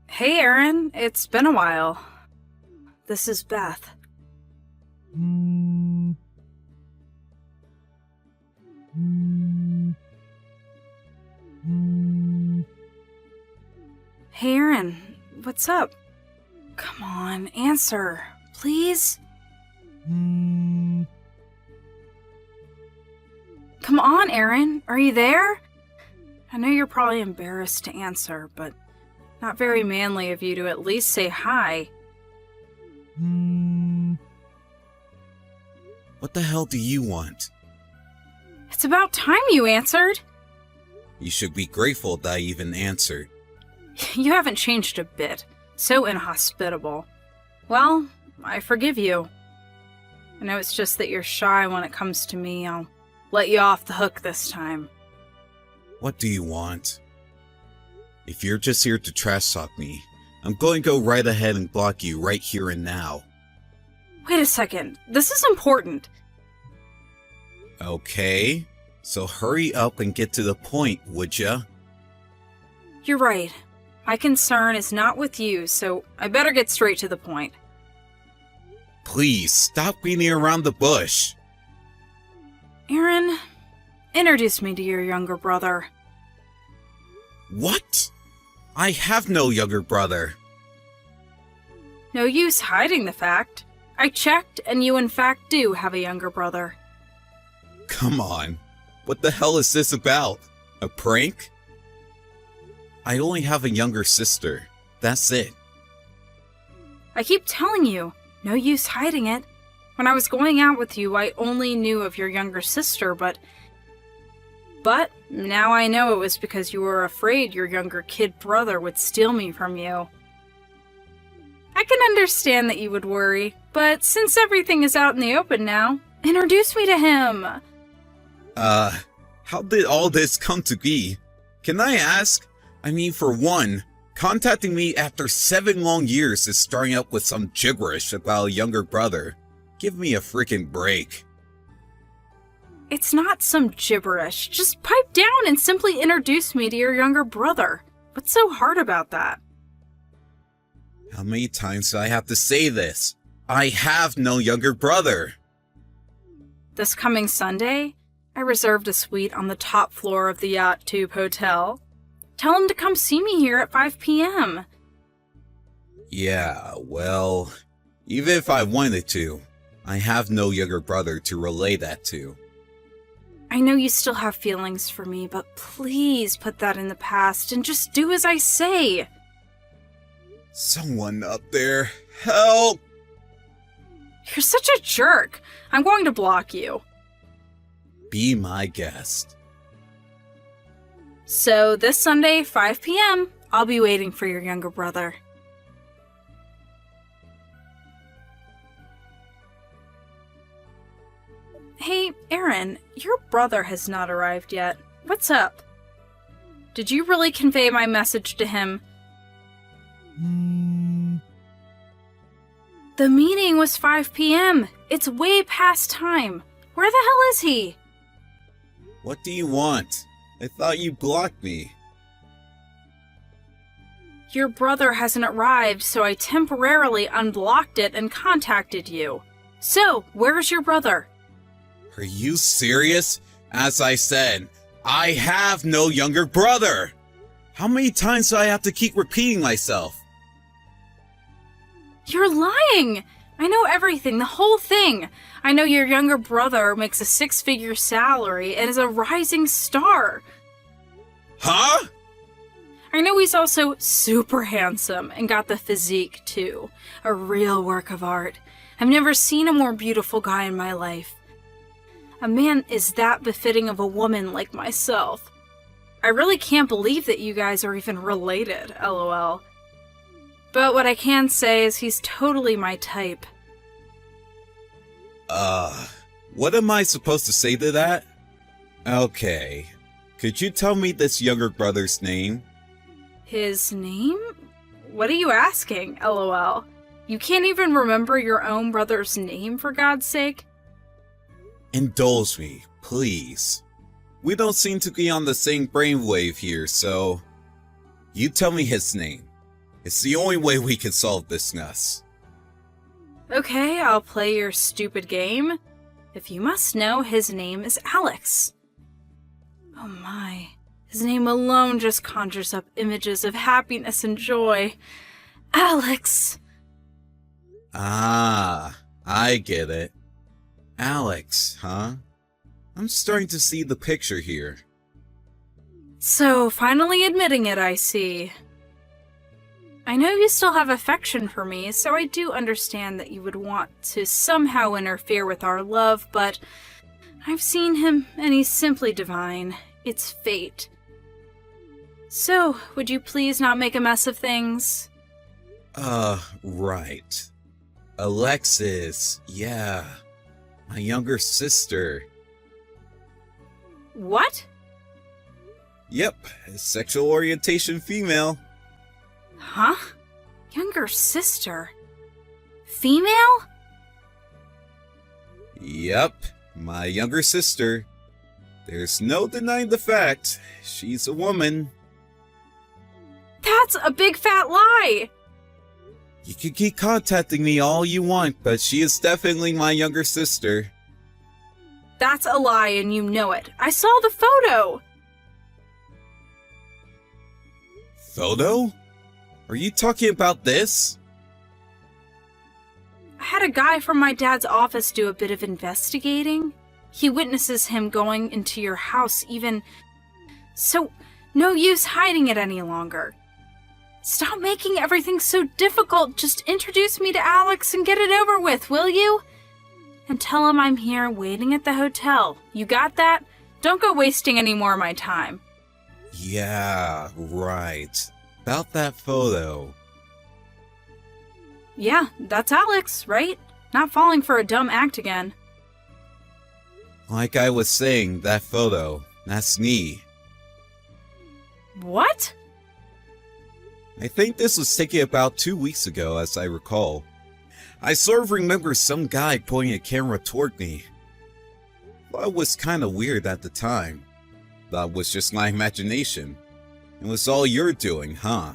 Hey, Aaron. It's been a while. This is Beth. Hey, Aaron. What's up? Come on, answer. Please? Come on, Aaron. Are you there? I know you're probably embarrassed to answer, but not very manly of you to at least say hi. What the hell do you want? It's about time you answered. You should be grateful that I even answered. You haven't changed a bit. So inhospitable. Well, I forgive you. I know it's just that you're shy when it comes to me. I'll let you off the hook this time. What do you want? If you're just here to trash talk me, I'm going to go right ahead and block you right here and now. Wait a second. This is important. Okay, so hurry up and get to the point, would ya? You're right. My concern is not with you, so I better get straight to the point. Please, stop beating around the bush. Aaron, introduce me to your younger brother. What? I have no younger brother. No use hiding the fact. I checked, and you in fact do have a younger brother. Come on, what the hell is this about? A prank? I only have a younger sister. That's it. I keep telling you, no use hiding it. When I was going out with you, I only knew of your younger sister, but now I know it was because you were afraid your younger kid brother would steal me from you. I can understand that you would worry, but since everything is out in the open now, introduce me to him. How did all this come to be? Can I ask? I mean, for one, contacting me after 7 long years is starting up with some gibberish about a younger brother. Give me a freaking break. It's not some gibberish. Just pipe down and simply introduce me to your younger brother. What's so hard about that? How many times do I have to say this? I have no younger brother. This coming Sunday, I reserved a suite on the top floor of the Yacht Tube Hotel. Tell him to come see me here at 5 p.m. Yeah, well, even if I wanted to, I have no younger brother to relay that to. I know you still have feelings for me, but please put that in the past and just do as I say. Someone up there, help! You're such a jerk. I'm going to block you. Be my guest. So this Sunday, 5 p.m., I'll be waiting for your younger brother. Hey, Aaron, your brother has not arrived yet. What's up? Did you really convey my message to him? The meeting was 5 p.m. It's way past time. Where the hell is he? What do you want? I thought you blocked me. Your brother hasn't arrived, so I temporarily unblocked it and contacted you. So, where's your brother? Are you serious? As I said, I have no younger brother! How many times do I have to keep repeating myself? You're lying! I know everything, the whole thing. I know your younger brother makes a 6-figure salary and is a rising star. Huh? I know he's also super handsome and got the physique, too. A real work of art. I've never seen a more beautiful guy in my life. A man is that befitting of a woman like myself. I really can't believe that you guys are even related, lol. But what I can say is he's totally my type. What am I supposed to say to that? Okay. Could you tell me this younger brother's name? His name? What are you asking, lol? You can't even remember your own brother's name, for God's sake? Indulge me, please. We don't seem to be on the same brainwave here, so... You tell me his name. It's the only way we can solve this mess. Okay, I'll play your stupid game. If you must know, his name is Alex. Oh my. His name alone just conjures up images of happiness and joy. Alex! Ah, I get it. Alex, huh? I'm starting to see the picture here. So, finally admitting it, I see. I know you still have affection for me, so I do understand that you would want to somehow interfere with our love, but I've seen him, and he's simply divine. It's fate. So, would you please not make a mess of things? Right. Alexis, yeah. My younger sister. What? Yep, sexual orientation female. Huh? Younger sister? Female? Yep, my younger sister. There's no denying the fact, she's a woman. That's a big fat lie! You can keep contacting me all you want, but she is definitely my younger sister. That's a lie and you know it. I saw the photo! Photo? Are you talking about this? I had a guy from my dad's office do a bit of investigating. He witnesses him going into your house even... So, no use hiding it any longer. Stop making everything so difficult. Just introduce me to Alex and get it over with, will you? And tell him I'm here waiting at the hotel. You got that? Don't go wasting any more of my time. Yeah, right. About that photo. Yeah, that's Alex, right? Not falling for a dumb act again. Like I was saying, that photo, that's me. What? I think this was taken about 2 weeks ago, as I recall. I sort of remember some guy pointing a camera toward me. Thought it was kinda weird at the time. Thought it was just my imagination. It was all you're doing, huh?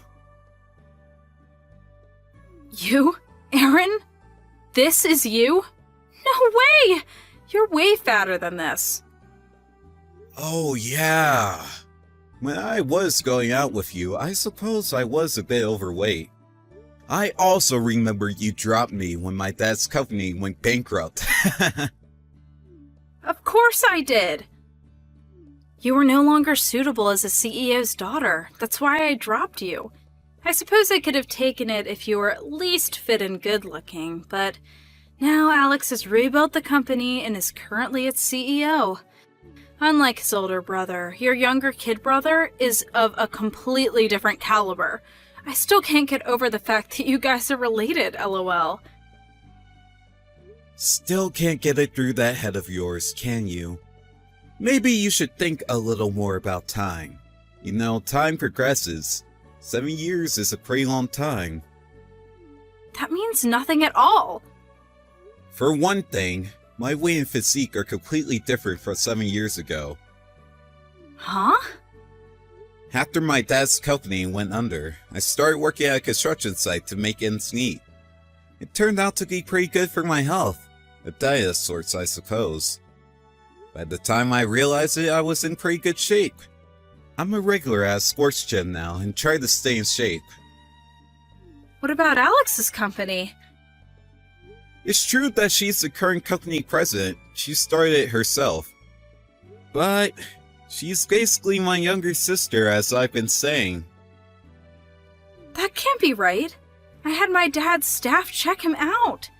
You? Aaron? This is you? No way! You're way fatter than this. Oh yeah. When I was going out with you, I suppose I was a bit overweight. I also remember you dropped me when my dad's company went bankrupt. Of course I did! You were no longer suitable as a CEO's daughter. That's why I dropped you. I suppose I could have taken it if you were at least fit and good looking, but now Alex has rebuilt the company and is currently its CEO. Unlike his older brother, your younger kid brother is of a completely different caliber. I still can't get over the fact that you guys are related, lol. Still can't get it through that head of yours, can you? Maybe you should think a little more about time. You know, time progresses. 7 years is a pretty long time. That means nothing at all. For one thing, my weight and physique are completely different from 7 years ago. Huh? After my dad's company went under, I started working at a construction site to make ends meet. It turned out to be pretty good for my health. A diet of sorts, I suppose. By the time I realized it, I was in pretty good shape. I'm a regular at a sports gym now and try to stay in shape. What about Alex's company? It's true that she's the current company president. She started it herself. But she's basically my younger sister, as I've been saying. That can't be right. I had my dad's staff check him out.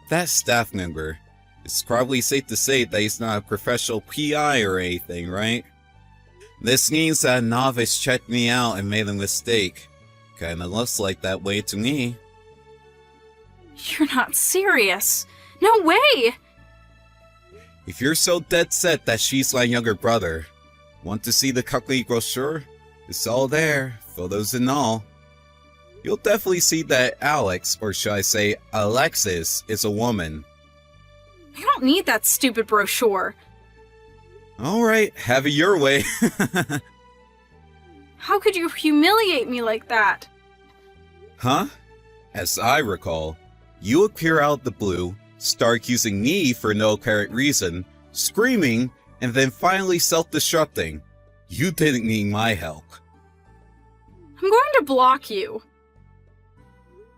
That staff member. It's probably safe to say that he's not a professional PI or anything, right? This means that a novice checked me out and made a mistake. Kinda looks like that way to me. You're not serious. No way! If you're so dead set that she's my younger brother, want to see the company brochure? It's all there, photos and all. You'll definitely see that Alex, or should I say Alexis, is a woman. I don't need that stupid brochure. Alright, have it your way. How could you humiliate me like that? Huh? As I recall, you appear out of the blue, start accusing me for no apparent reason, screaming, and then finally self-destructing. You didn't need my help. I'm going to block you.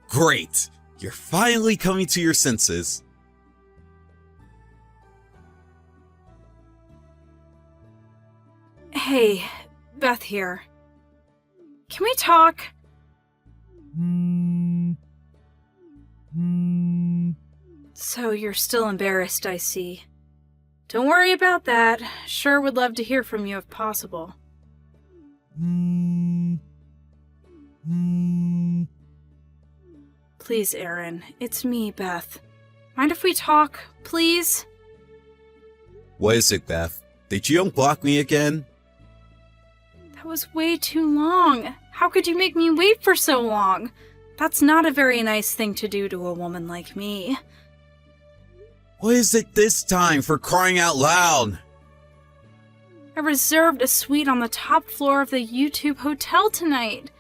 Great! You're finally coming to your senses. Hey, Beth here. Can we talk? So you're still embarrassed, I see. Don't worry about that. Sure would love to hear from you if possible. Please, Aaron. It's me, Beth. Mind if we talk, please? What is it, Beth? Did you unblock me again? That was way too long. How could you make me wait for so long? That's not a very nice thing to do to a woman like me. What is it this time, for crying out loud? I reserved a suite on the top floor of the YouTube hotel tonight.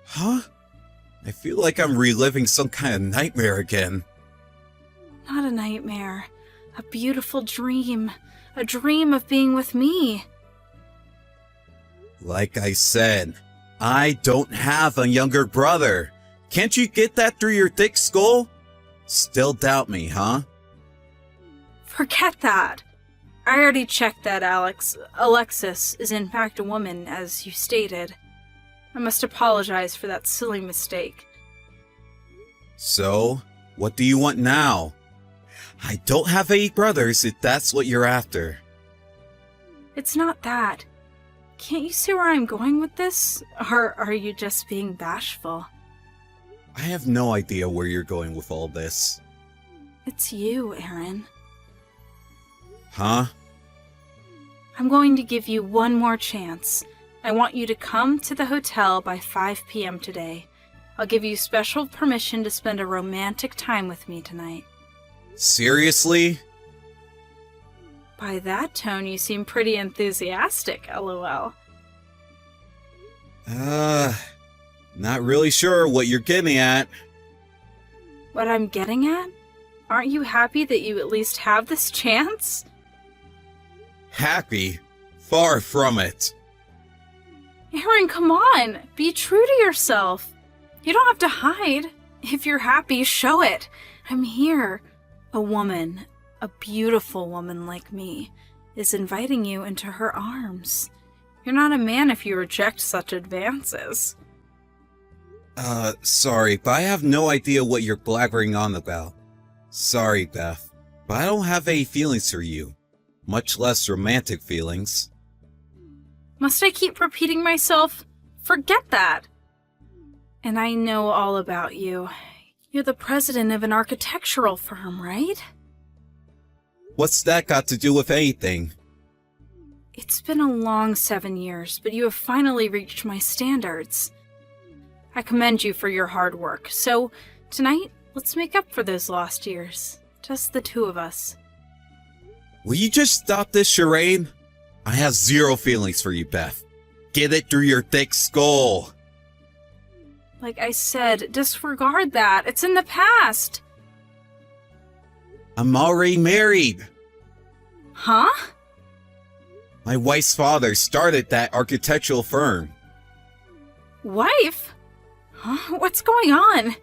Huh? I feel like I'm reliving some kind of nightmare again. Not a nightmare. A beautiful dream. A dream of being with me. Like I said, I don't have a younger brother. Can't you get that through your thick skull? Still doubt me, huh? Forget that. I already checked that, Alex. Alexis is in fact a woman, as you stated. I must apologize for that silly mistake. So, what do you want now? I don't have any brothers if that's what you're after. It's not that. Can't you see where I'm going with this? Or are you just being bashful? I have no idea where you're going with all this. It's you, Aaron. Huh? I'm going to give you one more chance. I want you to come to the hotel by 5 p.m. today. I'll give you special permission to spend a romantic time with me tonight. Seriously? By that tone, you seem pretty enthusiastic, lol. Not really sure what you're getting at. What I'm getting at? Aren't you happy that you at least have this chance? Happy? Far from it. Aaron, come on! Be true to yourself! You don't have to hide. If you're happy, show it. I'm here. A woman, a beautiful woman like me, is inviting you into her arms. You're not a man if you reject such advances. Sorry, but I have no idea what you're blabbering on about. Sorry, Beth, but I don't have any feelings for you. Much less romantic feelings. Must I keep repeating myself? Forget that! And I know all about you. You're the president of an architectural firm, right? What's that got to do with anything? It's been a long 7 years, but you have finally reached my standards. I commend you for your hard work, so tonight, let's make up for those lost years. Just the two of us. Will you just stop this charade? I have zero feelings for you, Beth. Get it through your thick skull. Like I said, disregard that. It's in the past. I'm already married. Huh? My wife's father started that architectural firm. Wife? Huh? What's going on?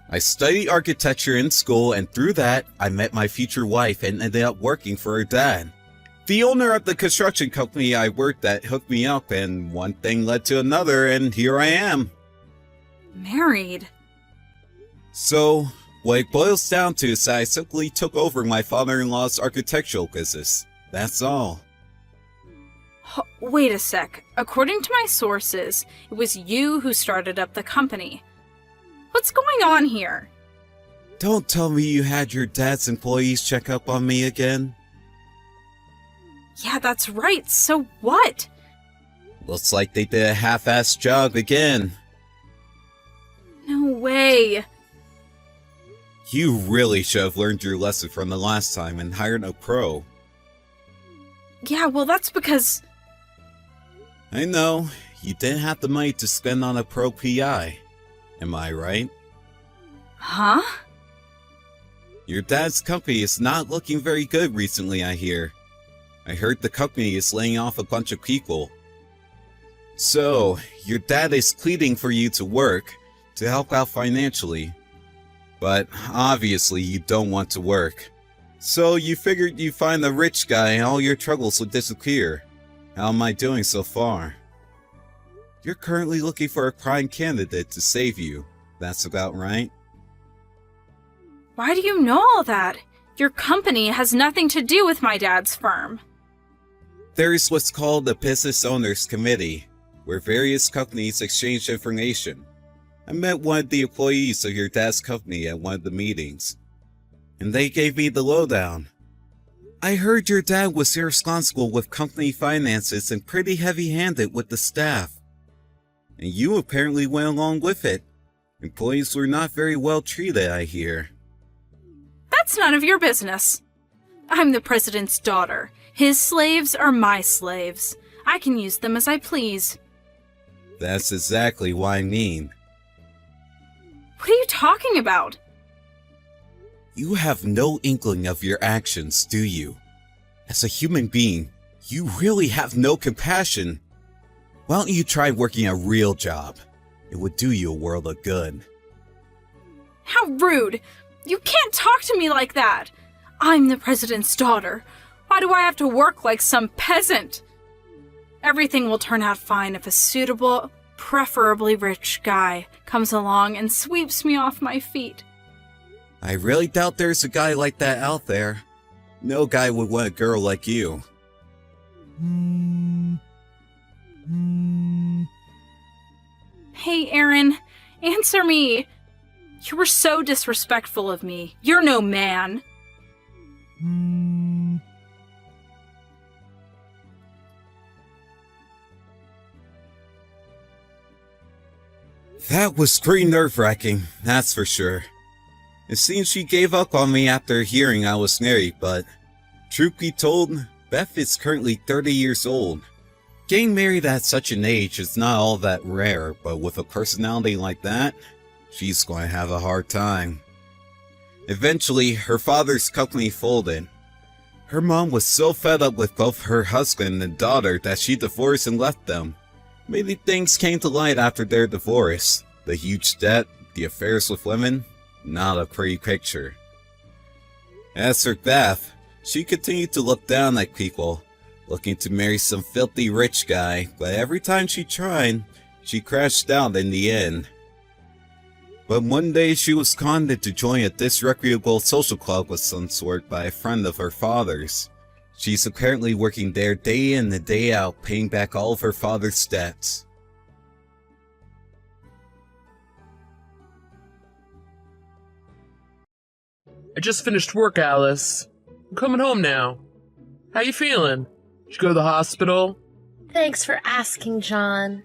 I studied architecture in school, and through that, I met my future wife and ended up working for her dad. The owner of the construction company I worked at hooked me up, and one thing led to another, and here I am. Married? So, what it boils down to is that I simply took over my father-in-law's architectural business. That's all. Wait a sec. According to my sources, it was you who started up the company. What's going on here? Don't tell me you had your dad's employees check up on me again. Yeah, that's right. So what? Looks like they did a half-assed job again. No way. You really should have learned your lesson from the last time and hired a pro. Yeah, well, that's because... I know, you didn't have the money to spend on a pro PI. Am I right? Huh? Your dad's company is not looking very good recently, I hear. I heard the company is laying off a bunch of people. So, your dad is pleading for you to work to help out financially. But obviously you don't want to work. So you figured you'd find the rich guy and all your troubles would disappear. How am I doing so far? You're currently looking for a prime candidate to save you. That's about right? Why do you know all that? Your company has nothing to do with my dad's firm. There's what's called the Business Owners Committee, where various companies exchange information. I met one of the employees of your dad's company at one of the meetings, and they gave me the lowdown. I heard your dad was irresponsible with company finances and pretty heavy-handed with the staff. And you apparently went along with it. Employees were not very well treated, I hear. That's none of your business. I'm the president's daughter. His slaves are my slaves. I can use them as I please. That's exactly what I mean. What are you talking about? You have no inkling of your actions, do you? As a human being, you really have no compassion. Why don't you try working a real job? It would do you a world of good. How rude! You can't talk to me like that! I'm the president's daughter. Why do I have to work like some peasant? Everything will turn out fine if a suitable, preferably rich guy comes along and sweeps me off my feet. I really doubt there's a guy like that out there. No guy would want a girl like you. Hey, Aaron, answer me. You were so disrespectful of me. You're no man. That was pretty nerve-wracking, that's for sure. It seems she gave up on me after hearing I was married, but truth be told, Beth is currently 30 years old. Getting married at such an age is not all that rare, but with a personality like that, she's going to have a hard time. Eventually, her father's company folded. Her mom was so fed up with both her husband and daughter that she divorced and left them. Many things came to light after their divorce. The huge debt, the affairs with women, not a pretty picture. As for Beth, she continued to look down at people, looking to marry some filthy rich guy, but every time she tried, she crashed out in the end. But one day she was conned into joining a disreputable social club of some sort by a friend of her father's. She's apparently working there day in and day out, paying back all of her father's debts. I just finished work, Alice. I'm coming home now. How you feeling? Did you go to the hospital? Thanks for asking, John.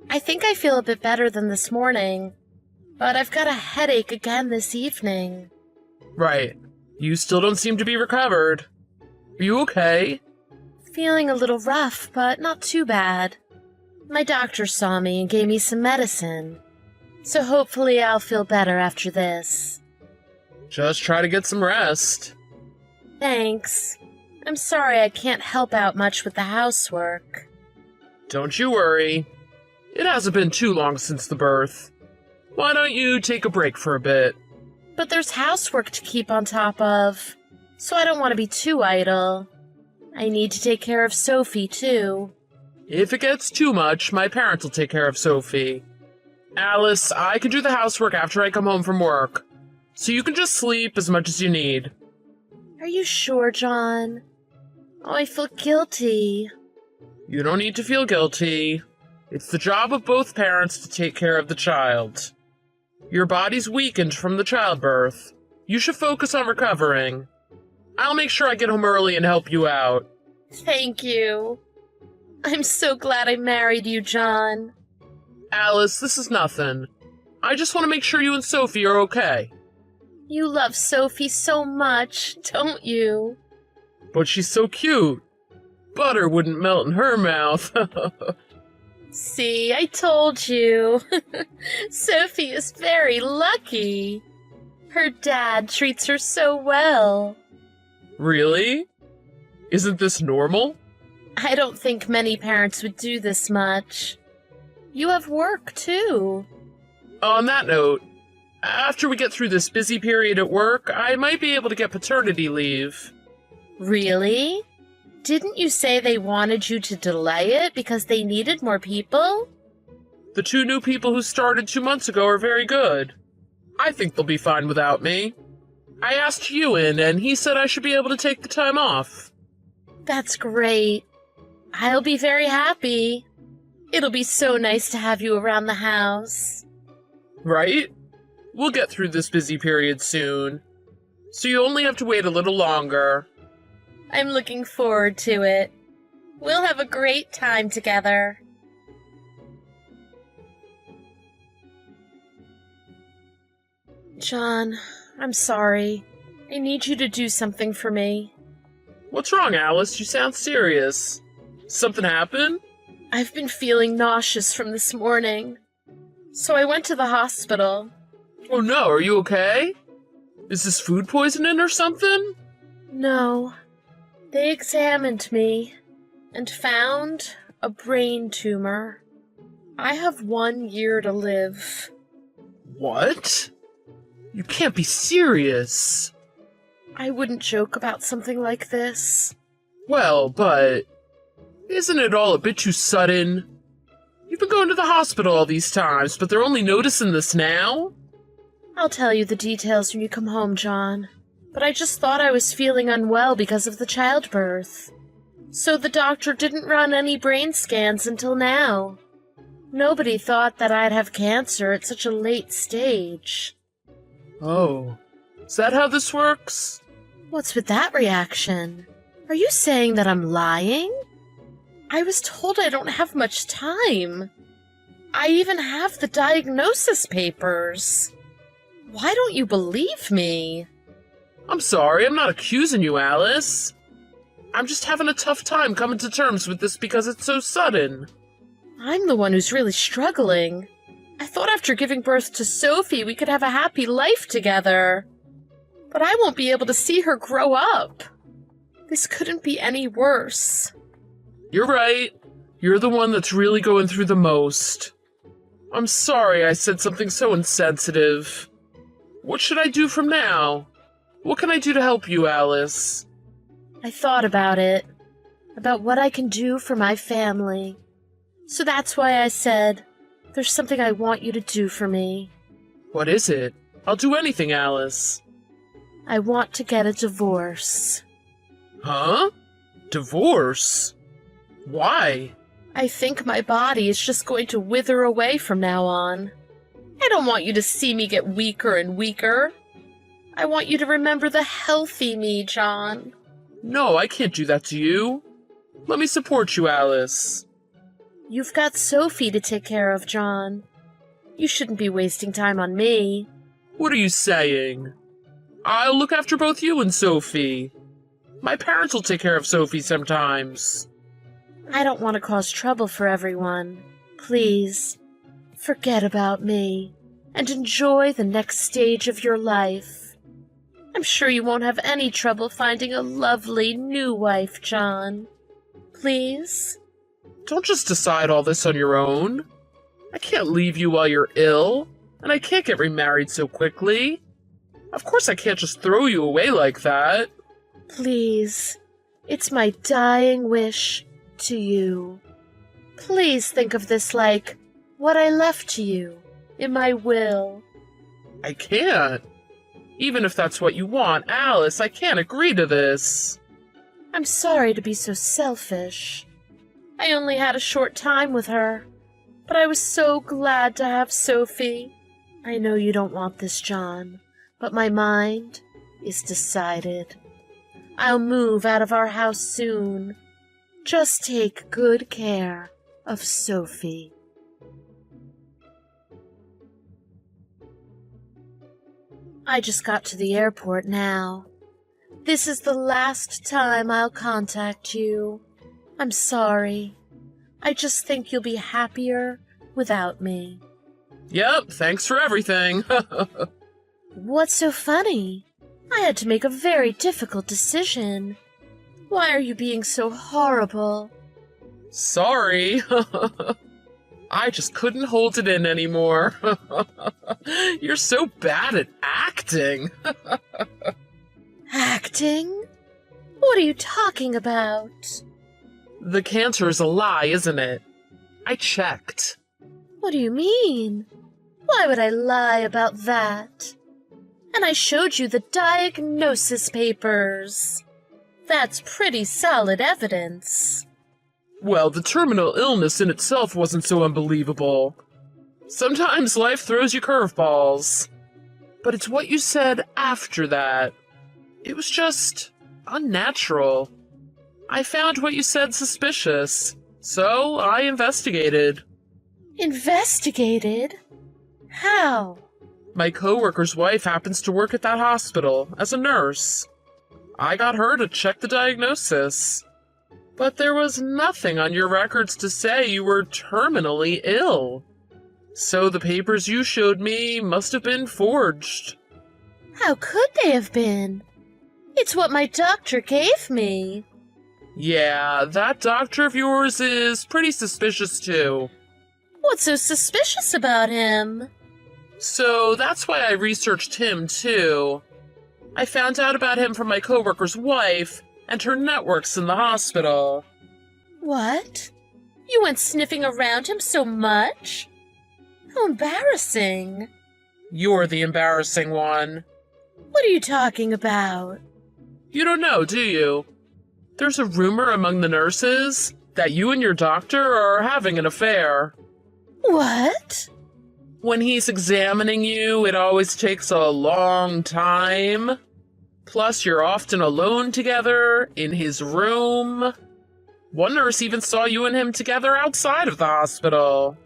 I think I feel a bit better than this morning, but I've got a headache again this evening. Right. You still don't seem to be recovered. Are you okay? Feeling a little rough, but not too bad. My doctor saw me and gave me some medicine, so hopefully I'll feel better after this. Just try to get some rest. Thanks. I'm sorry I can't help out much with the housework. Don't you worry. It hasn't been too long since the birth. Why don't you take a break for a bit? But there's housework to keep on top of, so I don't want to be too idle. I need to take care of Sophie, too. If it gets too much, my parents will take care of Sophie. Alice, I can do the housework after I come home from work, so you can just sleep as much as you need. Are you sure, John? Oh, I feel guilty. You don't need to feel guilty. It's the job of both parents to take care of the child. Your body's weakened from the childbirth. You should focus on recovering. I'll make sure I get home early and help you out. Thank you. I'm so glad I married you, John. Alice, this is nothing. I just want to make sure you and Sophie are okay. You love Sophie so much, don't you? But she's so cute. Butter wouldn't melt in her mouth. See, I told you. Sophie is very lucky. Her dad treats her so well. Really? Isn't this normal? I don't think many parents would do this much. You have work, too. On that note, after we get through this busy period at work, I might be able to get paternity leave. Really? Didn't you say they wanted you to delay it because they needed more people? The 2 new people who started 2 months ago are very good. I think they'll be fine without me. I asked Ewan, and he said I should be able to take the time off. That's great. I'll be very happy. It'll be so nice to have you around the house. Right? We'll get through this busy period soon. So you only have to wait a little longer. I'm looking forward to it. We'll have a great time together. John, I'm sorry. I need you to do something for me. What's wrong, Alice? You sound serious. Something happened? I've been feeling nauseous from this morning. So I went to the hospital. Oh no, are you okay? Is this food poisoning or something? No. They examined me and found a brain tumor. I have 1 year to live. What? You can't be serious. I wouldn't joke about something like this. Well, but isn't it all a bit too sudden? You've been going to the hospital all these times, but they're only noticing this now? I'll tell you the details when you come home, John. But I just thought I was feeling unwell because of the childbirth. So the doctor didn't run any brain scans until now. Nobody thought that I'd have cancer at such a late stage. Oh, is that how this works? What's with that reaction? Are you saying that I'm lying? I was told I don't have much time. I even have the diagnosis papers. Why don't you believe me? I'm sorry, I'm not accusing you, Alice. I'm just having a tough time coming to terms with this because it's so sudden. I'm the one who's really struggling. I thought after giving birth to Sophie we could have a happy life together. But I won't be able to see her grow up. This couldn't be any worse. You're right. You're the one that's really going through the most. I'm sorry I said something so insensitive. What should I do from now? What can I do to help you, Alice? I thought about it. About what I can do for my family. So that's why I said, there's something I want you to do for me. What is it? I'll do anything, Alice. I want to get a divorce. Huh? Divorce? Why? I think my body is just going to wither away from now on. I don't want you to see me get weaker and weaker. I want you to remember the healthy me, John. No, I can't do that to you. Let me support you, Alice. You've got Sophie to take care of, John. You shouldn't be wasting time on me. What are you saying? I'll look after both you and Sophie. My parents will take care of Sophie sometimes. I don't want to cause trouble for everyone. Please, forget about me and enjoy the next stage of your life. I'm sure you won't have any trouble finding a lovely new wife, John. Please? Don't just decide all this on your own. I can't leave you while you're ill, and I can't get remarried so quickly. Of course I can't just throw you away like that. Please, it's my dying wish to you. Please think of this like what I left to you in my will. I can't. Even if that's what you want, Alice, I can't agree to this. I'm sorry to be so selfish. I only had a short time with her, but I was so glad to have Sophie. I know you don't want this, John, but my mind is decided. I'll move out of our house soon. Just take good care of Sophie. I just got to the airport now. This is the last time I'll contact you. I'm sorry. I just think you'll be happier without me. Yep, thanks for everything. What's so funny? I had to make a very difficult decision. Why are you being so horrible? Sorry. I just couldn't hold it in anymore. You're so bad at acting. Acting? What are you talking about? The cancer is a lie, isn't it? I checked. What do you mean? Why would I lie about that? And I showed you the diagnosis papers. That's pretty solid evidence. Well, the terminal illness in itself wasn't so unbelievable. Sometimes life throws you curveballs. But it's what you said after that. It was just unnatural. I found what you said suspicious, so I investigated. Investigated? How? My coworker's wife happens to work at that hospital as a nurse. I got her to check the diagnosis. But there was nothing on your records to say you were terminally ill. So the papers you showed me must have been forged. How could they have been? It's what my doctor gave me. Yeah, that doctor of yours is pretty suspicious too. What's so suspicious about him? So that's why I researched him too. I found out about him from my coworker's wife and her networks in the hospital. What? You went sniffing around him so much? How embarrassing. You're the embarrassing one. What are you talking about? You don't know, do you? There's a rumor among the nurses that you and your doctor are having an affair. What? When he's examining you, it always takes a long time. Plus, you're often alone together in his room. One nurse even saw you and him together outside of the hospital.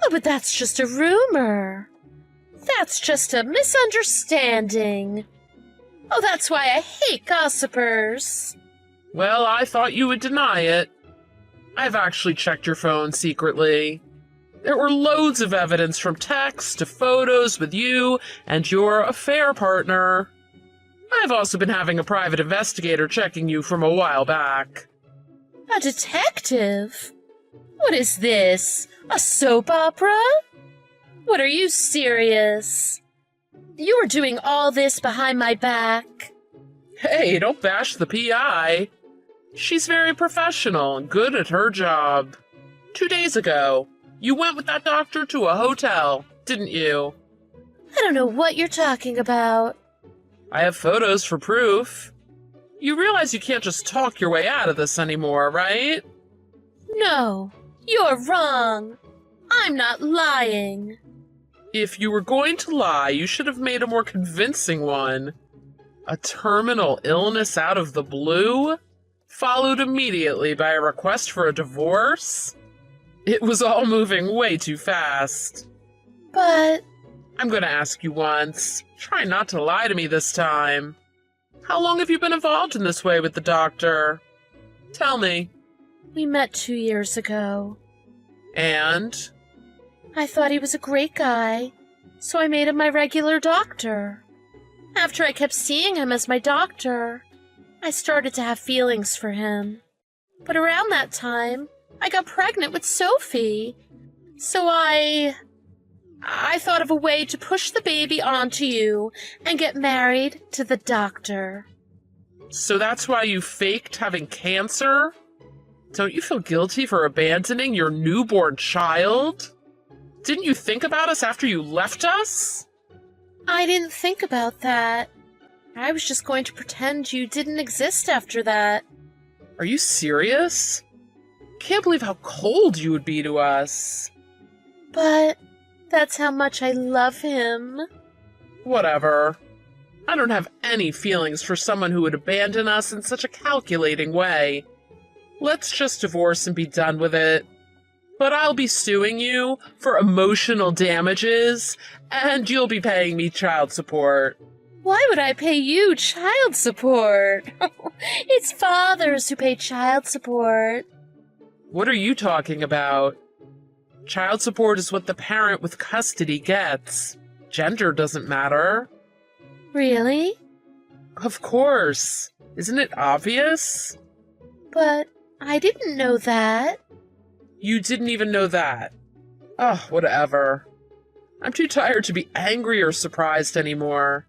Oh, but that's just a rumor. That's just a misunderstanding. Oh, that's why I hate gossipers. Well, I thought you would deny it. I've actually checked your phone secretly. There were loads of evidence from texts to photos with you and your affair partner. I've also been having a private investigator checking you from a while back. A detective? What is this? A soap opera? What, are you serious? You were doing all this behind my back? Hey, don't bash the PI. She's very professional and good at her job. 2 days ago, you went with that doctor to a hotel, didn't you? I don't know what you're talking about. I have photos for proof. You realize you can't just talk your way out of this anymore, right? No, you're wrong. I'm not lying. If you were going to lie, you should have made a more convincing one. A terminal illness out of the blue, followed immediately by a request for a divorce? It was all moving way too fast. But... I'm going to ask you once. Try not to lie to me this time. How long have you been involved in this way with the doctor? Tell me. we met 2 years ago. And? I thought he was a great guy, so I made him my regular doctor. After I kept seeing him as my doctor, I started to have feelings for him. But around that time, I got pregnant with Sophie. So I thought of a way to push the baby onto you and get married to the doctor. So that's why you faked having cancer? Don't you feel guilty for abandoning your newborn child? Didn't you think about us after you left us? I didn't think about that. I was just going to pretend you didn't exist after that. Are you serious? Can't believe how cold you would be to us. But that's how much I love him. Whatever. I don't have any feelings for someone who would abandon us in such a calculating way. Let's just divorce and be done with it. But I'll be suing you for emotional damages, and you'll be paying me child support. Why would I pay you child support? It's fathers who pay child support. What are you talking about? Child support is what the parent with custody gets. Gender doesn't matter. Really? Of course. Isn't it obvious? But I didn't know that. You didn't even know that. Oh, whatever. I'm too tired to be angry or surprised anymore.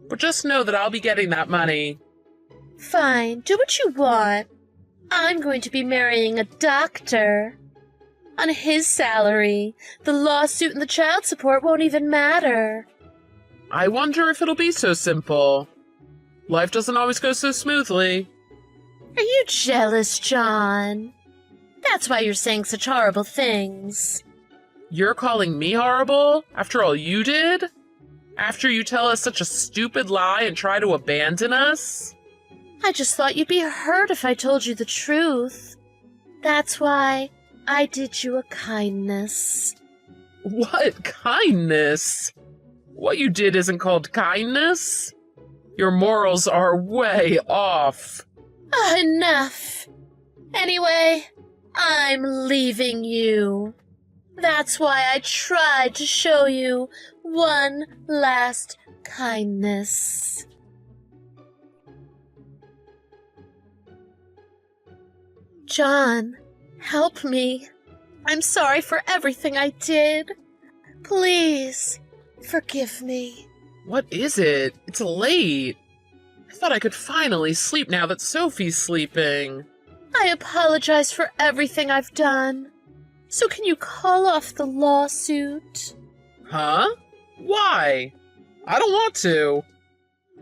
But just know that I'll be getting that money. Fine, do what you want. I'm going to be marrying a doctor. On his salary, the lawsuit and the child support won't even matter. I wonder if it'll be so simple. Life doesn't always go so smoothly. Are you jealous, John? That's why you're saying such horrible things. You're calling me horrible after all you did? After you tell us such a stupid lie and try to abandon us? I just thought you'd be hurt if I told you the truth. That's why I did you a kindness. What kindness? What you did isn't called kindness. Your morals are way off. Enough. Anyway, I'm leaving you. That's why I tried to show you one last kindness. John, help me. I'm sorry for everything I did. Please, forgive me. What is it? It's late. I thought I could finally sleep now that Sophie's sleeping. I apologize for everything I've done. So can you call off the lawsuit? Huh? Why? I don't want to.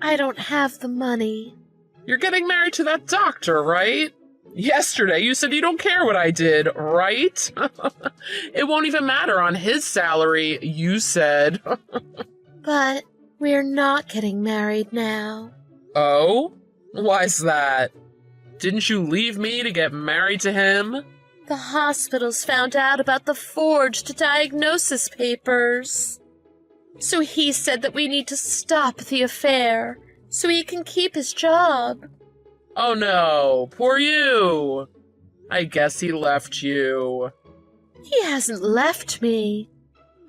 I don't have the money. You're getting married to that doctor, right? Yesterday you said you don't care what I did, right? It won't even matter on his salary, you said. But we're not getting married now. Oh? Why's that? Didn't you leave me to get married to him? The hospitals found out about the forged diagnosis papers. So he said that we need to stop the affair so he can keep his job. Oh no, poor you. I guess he left you. He hasn't left me.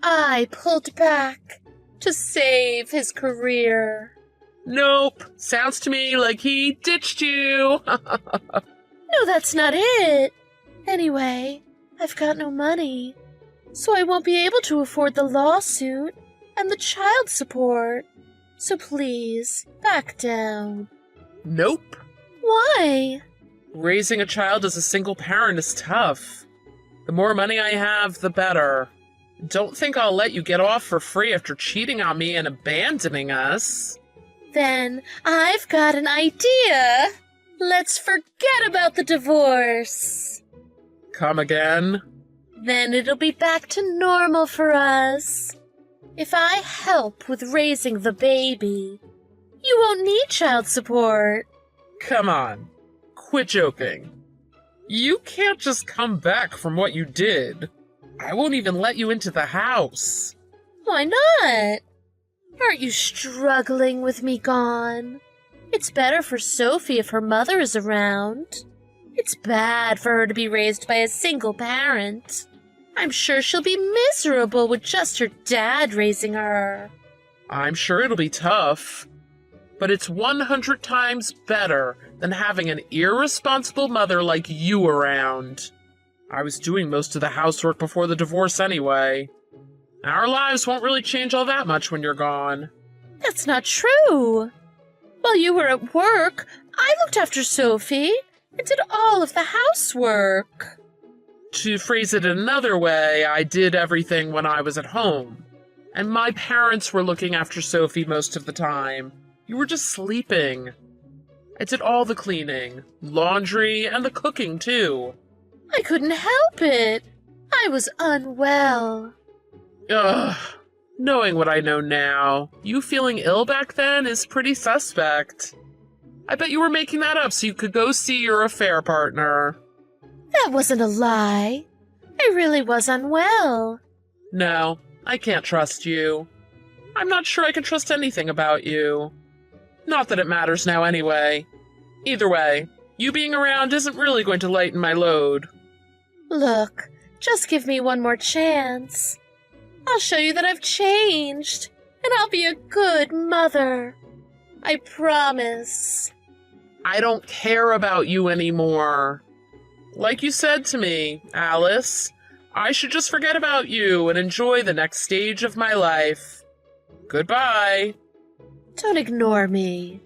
I pulled back to save his career. Nope, sounds to me like he ditched you. No, that's not it. Anyway, I've got no money, so I won't be able to afford the lawsuit and the child support. So please, back down. Nope. Why? Raising a child as a single parent is tough. The more money I have, the better. Don't think I'll let you get off for free after cheating on me and abandoning us. Then I've got an idea. Let's forget about the divorce. Come again? Then it'll be back to normal for us. If I help with raising the baby, you won't need child support. Come on. Quit joking. You can't just come back from what you did. I won't even let you into the house. Why not? Aren't you struggling with me gone? It's better for Sophie if her mother is around. It's bad for her to be raised by a single parent. I'm sure she'll be miserable with just her dad raising her. I'm sure it'll be tough. But it's 100 times better than having an irresponsible mother like you around. I was doing most of the housework before the divorce anyway. Our lives won't really change all that much when you're gone. That's not true. While you were at work, I looked after Sophie and did all of the housework. To phrase it another way, I did everything when I was at home. And my parents were looking after Sophie most of the time. You were just sleeping. I did all the cleaning, laundry, and the cooking, too. I couldn't help it. I was unwell. Ugh. Knowing what I know now, you feeling ill back then is pretty suspect. I bet you were making that up so you could go see your affair partner. That wasn't a lie. I really was unwell. No, I can't trust you. I'm not sure I can trust anything about you. Not that it matters now anyway. Either way, you being around isn't really going to lighten my load. Look, just give me one more chance. I'll show you that I've changed, and I'll be a good mother. I promise. I don't care about you anymore. Like you said to me, Alice, I should just forget about you and enjoy the next stage of my life. Goodbye. Don't ignore me.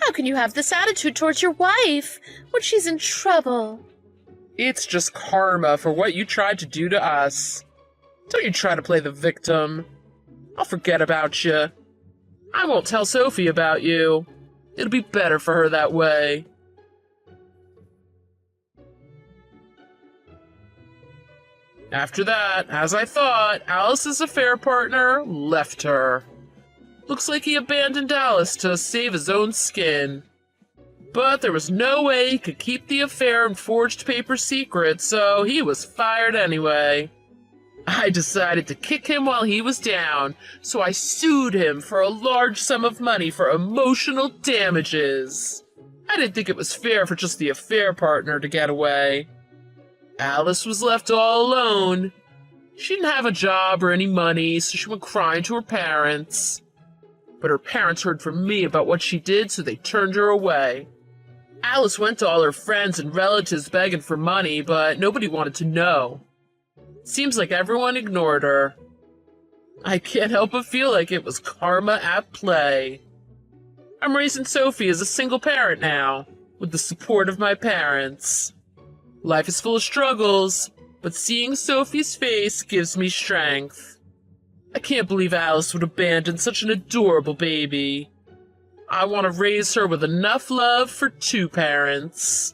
How can you have this attitude towards your wife when she's in trouble? It's just karma for what you tried to do to us. Don't you try to play the victim. I'll forget about you. I won't tell Sophie about you. It'll be better for her that way. After that, as I thought, Alice's affair partner left her. Looks like he abandoned Alice to save his own skin. But there was no way he could keep the affair and forged paper secret, so he was fired anyway. I decided to kick him while he was down, so I sued him for a large sum of money for emotional damages. I didn't think it was fair for just the affair partner to get away. Alice was left all alone. She didn't have a job or any money, so she went crying to her parents. But her parents heard from me about what she did, so they turned her away. Alice went to all her friends and relatives begging for money, but nobody wanted to know. Seems like everyone ignored her. I can't help but feel like it was karma at play. I'm raising Sophie as a single parent now, with the support of my parents. Life is full of struggles, but seeing Sophie's face gives me strength. I can't believe Alice would abandon such an adorable baby. I want to raise her with enough love for 2 parents.